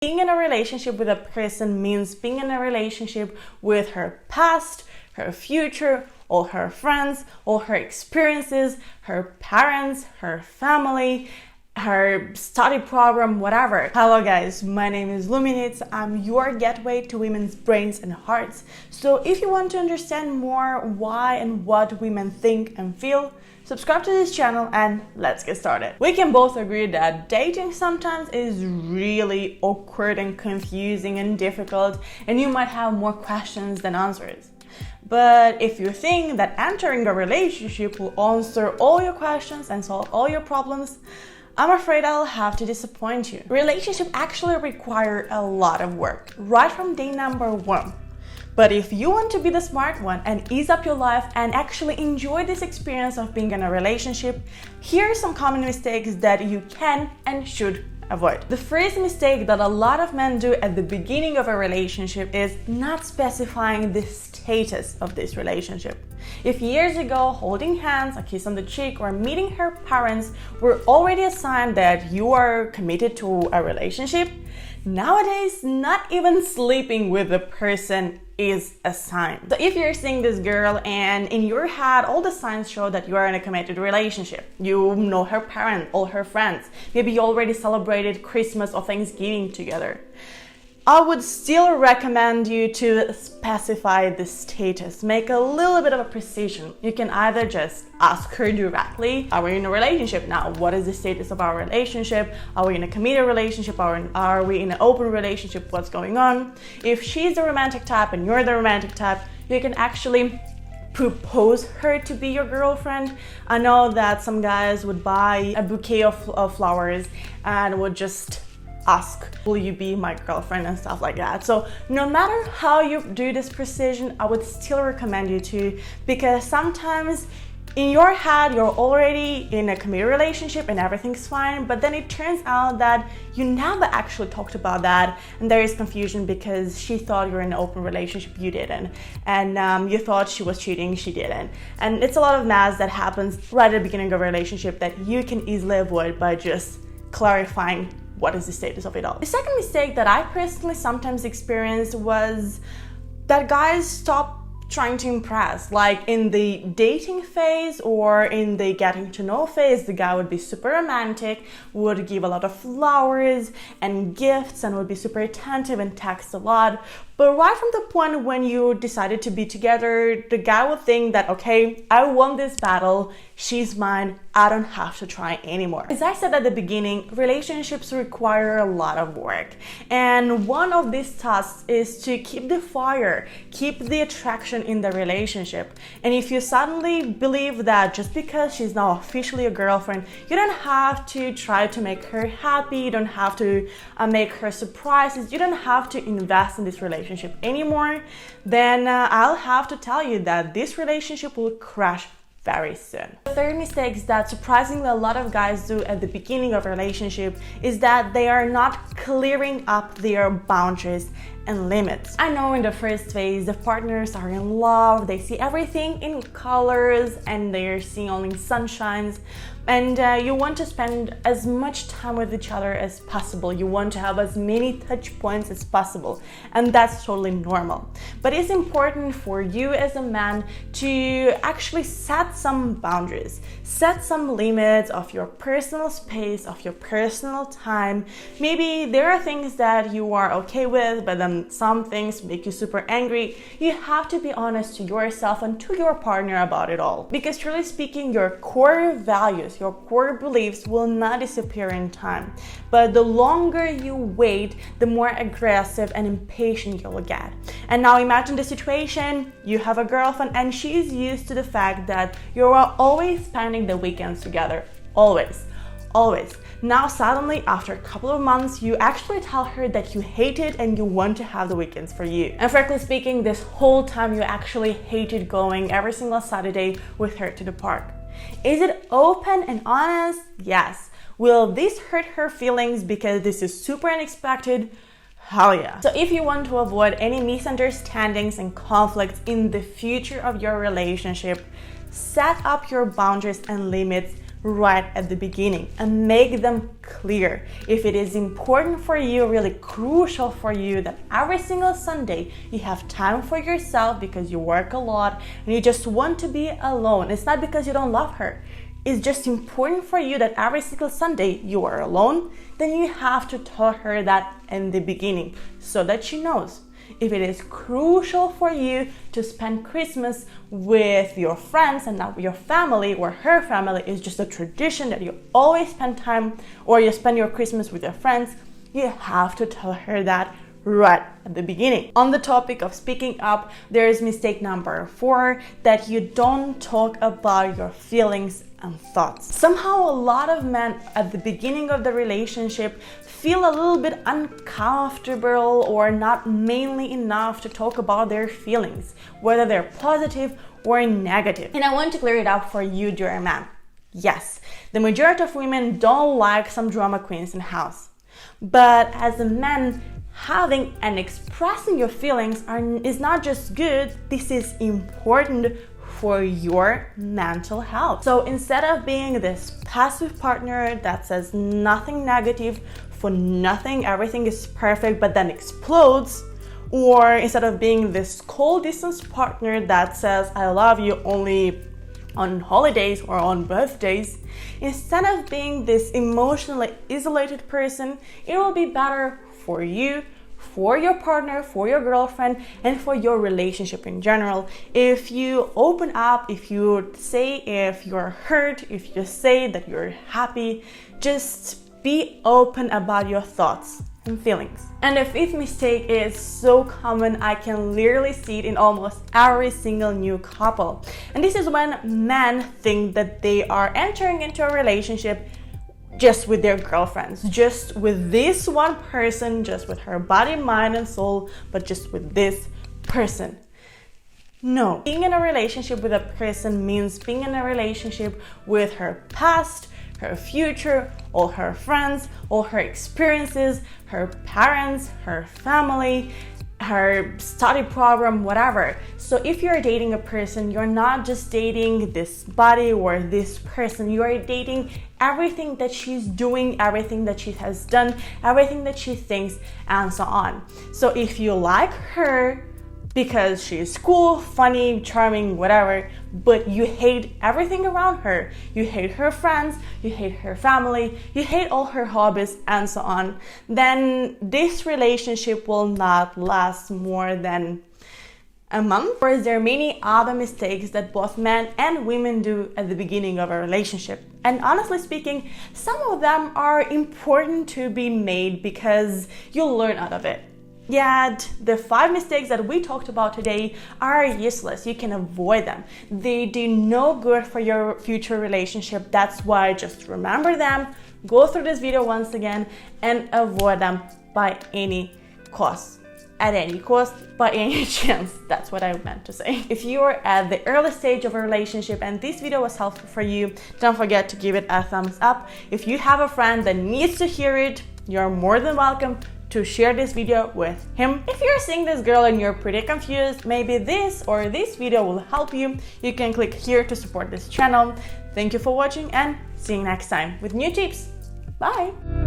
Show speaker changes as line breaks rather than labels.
Being in a relationship with a person means being in a relationship with her past, her future, all her friends, all her experiences, her parents, her family, her study program, whatever. Hello guys, my name is Luminita. I'm your gateway to women's brains and hearts. So if you want to understand more why and what women think and feel, subscribe to this channel and let's get started. We can both agree that dating sometimes is really awkward and confusing and difficult, and you might have more questions than answers. But if you think that entering a relationship will answer all your questions and solve all your problems, I'm afraid I'll have to disappoint you. Relationships actually require a lot of work, right from day number one. But if you want to be the smart one and ease up your life and actually enjoy this experience of being in a relationship, here are some common mistakes that you can and should avoid. The first mistake that a lot of men do at the beginning of a relationship is not specifying the status of this relationship. If years ago holding hands, a kiss on the cheek, or meeting her parents were already a sign that you are committed to a relationship, nowadays not even sleeping with the person is a sign. So if you're seeing this girl and in your head all the signs show that you are in a committed relationship, you know her parents, all her friends, maybe you already celebrated Christmas or Thanksgiving together, I would still recommend you to specify the status. Make a little bit of a precision. You can either just ask her directly, are we in a relationship now? What is the status of our relationship? Are we in a committed relationship? Are we in an open relationship? What's going on? If she's the romantic type and you're the romantic type, you can actually propose her to be your girlfriend. I know that some guys would buy a bouquet of flowers and would just ask, will you be my girlfriend, and stuff like that. So no matter how you do this precision, I would still recommend you to, because sometimes in your head you're already in a committed relationship and everything's fine, but then it turns out that you never actually talked about that, and there is confusion because she thought you were in an open relationship, you didn't, and you thought she was cheating, she didn't, and it's a lot of mess that happens right at the beginning of a relationship that you can easily avoid by just clarifying what is the status of it all. The second mistake that I personally sometimes experienced was that guys stop trying to impress. Like in the dating phase or in the getting to know phase, the guy would be super romantic, would give a lot of flowers and gifts, and would be super attentive and text a lot. But right from the point when you decided to be together, the guy would think that, okay, I won this battle, she's mine, I don't have to try anymore. As I said at the beginning, relationships require a lot of work. And one of these tasks is to keep the fire, keep the attraction in the relationship. And if you suddenly believe that just because she's now officially a girlfriend, you don't have to try to make her happy, you don't have to make her surprises, you don't have to invest in this relationship anymore, then I'll have to tell you that this relationship will crash very soon. The third mistake that surprisingly a lot of guys do at the beginning of a relationship is that they are not clearing up their boundaries and limits. I know in the first phase the partners are in love, they see everything in colors and they're seeing only sunshines, and you want to spend as much time with each other as possible. You want to have as many touch points as possible, and that's totally normal. But it's important for you as a man to actually set some boundaries, set some limits of your personal space, of your personal time. Maybe there are things that you are okay with, but then some things make you super angry. You have to be honest to yourself and to your partner about it all, because truly speaking, your core values, your core beliefs will not disappear in time, but the longer you wait, the more aggressive and impatient you'll get. And now imagine the situation, you have a girlfriend and she's used to the fact that you are always spending the weekends together, always. Now suddenly, after a couple of months, you actually tell her that you hate it and you want to have the weekends for you. And frankly speaking, this whole time you actually hated going every single Saturday with her to the park. Is it open and honest? Yes. Will this hurt her feelings because this is super unexpected? Hell yeah. So if you want to avoid any misunderstandings and conflicts in the future of your relationship, set up your boundaries and limits right at the beginning and make them clear. If it is important for you, really crucial for you, that every single Sunday you have time for yourself because you work a lot and you just want to be alone. It's not because you don't love her. It's just important for you that every single Sunday you are alone. Then you have to tell her that in the beginning so that she knows. If it is crucial for you to spend Christmas with your friends and not with your family, or her family is just a tradition that you always spend time, or you spend your Christmas with your friends, you have to tell her that right at the beginning. On the topic of speaking up, there is mistake number 4, that you don't talk about your feelings and thoughts. Somehow a lot of men at the beginning of the relationship feel a little bit uncomfortable or not manly enough to talk about their feelings, whether they're positive or negative. And I want to clear it up for you, dear man. Yes, the majority of women don't like some drama queens in the house. But as a man, having and expressing your feelings is not just good, this is important for your mental health. So instead of being this passive partner that says nothing negative, for nothing, everything is perfect, but then explodes, or instead of being this cold distance partner that says I love you only on holidays or on birthdays, instead of being this emotionally isolated person, it will be better for you, for your partner, for your girlfriend, and for your relationship in general if you open up, if you say if you're hurt, if you say that you're happy. Just be open about your thoughts and feelings. And the 5th mistake is so common, I can literally see it in almost every single new couple. And this is when men think that they are entering into a relationship just with their girlfriends, just with this one person, just with her body, mind, and soul, but just with this person. No. Being in a relationship with a person means being in a relationship with her past, her future, all her friends, all her experiences, her parents, her family, her study program, whatever. So if you're dating a person, you're not just dating this body or this person, you are dating everything that she's doing, everything that she has done, everything that she thinks, and so on. So if you like her because she's cool, funny, charming, whatever, but you hate everything around her, you hate her friends, you hate her family, you hate all her hobbies, and so on, then this relationship will not last more than a month. Whereas there are many other mistakes that both men and women do at the beginning of a relationship. And honestly speaking, some of them are important to be made because you'll learn out of it. Yet, the 5 mistakes that we talked about today are useless. You can avoid them. They do no good for your future relationship. That's why just remember them, go through this video once again, and avoid them by any cost. At any cost, by any chance. That's what I meant to say. If you are at the early stage of a relationship and this video was helpful for you, don't forget to give it a thumbs up. If you have a friend that needs to hear it, you're more than welcome to share this video with him. If you're seeing this girl and you're pretty confused, maybe this or this video will help you. You can click here to support this channel. Thank you for watching and see you next time with new tips. Bye!